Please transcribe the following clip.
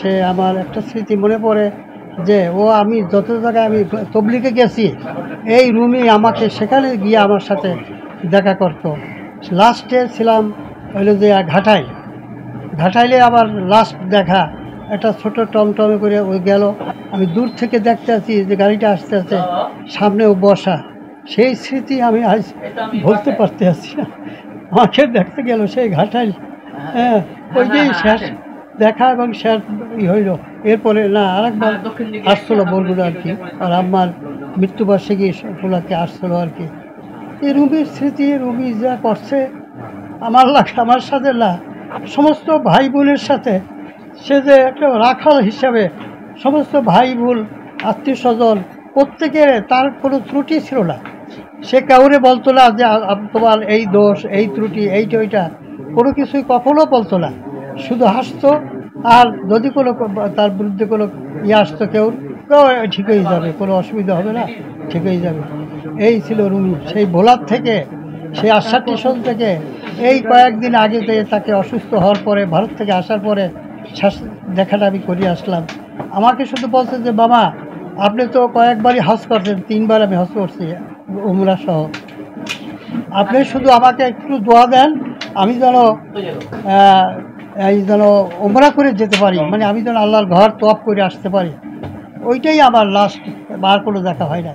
সে আমার একটা স্মৃতি মনে পড়ে যে আমি যত জায়গায় আমি তবলিগে গেছি, এই রুমই আমাকে সেখানে গিয়ে আমার সাথে দেখা করত। লাস্টে ছিলাম হইলো যে ঘাটাইলে আবার লাস্ট দেখা একটা ছোট টমটমে করে ওই গেল। আমি দূর থেকে দেখতে আছি যে গাড়িটা আসতে আসতে সামনেও বসা। সেই স্মৃতি আমি আজ ভুলতে পারতে আছি না। আমাকে দেখতে গেল সেই ঘাটাইল, হ্যাঁ, ওইটাই শেষ দেখা এবং শেষ হইল। এরপরে না আরেকবার আসছিল বলগুলো আর কি, আর আমার মৃত্যুবার্ষিকী উপলক্ষে আসছিল আর কি। এই রুমির স্মৃতি, রুমি যা করছে আমার সাথে না, সমস্ত ভাই বোনের সাথে সে যে একটা রাখাল হিসাবে সমস্ত ভাই বোন আত্মীয় স্বজন প্রত্যেকের তার কোনো ত্রুটি ছিল না। সে কাউরে বলতো না যে তোমার এই দোষ, এই ত্রুটি, এইটা ওইটা, কোনো কিছুই কখনো বলতো না। শুধু হাসতো, আর যদি কোনো তার বিরুদ্ধে কোনো আসতো কেউ, ঠিক হয়ে যাবে, কোনো অসুবিধা হবে না, ঠিক হয়ে যাবে। এই ছিল রুমি। সেই ভোলার থেকে, সেই আশা স্টেশন থেকে এই কয়েকদিন আগে থেকে তাকে অসুস্থ হওয়ার পরে, ভারত থেকে আসার পরে দেখাটা আমি করে আসলাম। আমাকে শুধু বলছে যে বাবা, আপনি তো কয়েকবারই হজ করছেন, 3 বার আমি হজ করছি উমরা সহ, আপনি শুধু আমাকে একটু দোয়া দেন, আমি যেন উমরা করে যেতে পারি, মানে আমি যেন আল্লাহর ঘর তওয়াফ করে আসতে পারি। ওইটাই আমার লাস্ট, আর কোনো দেখা হয় না।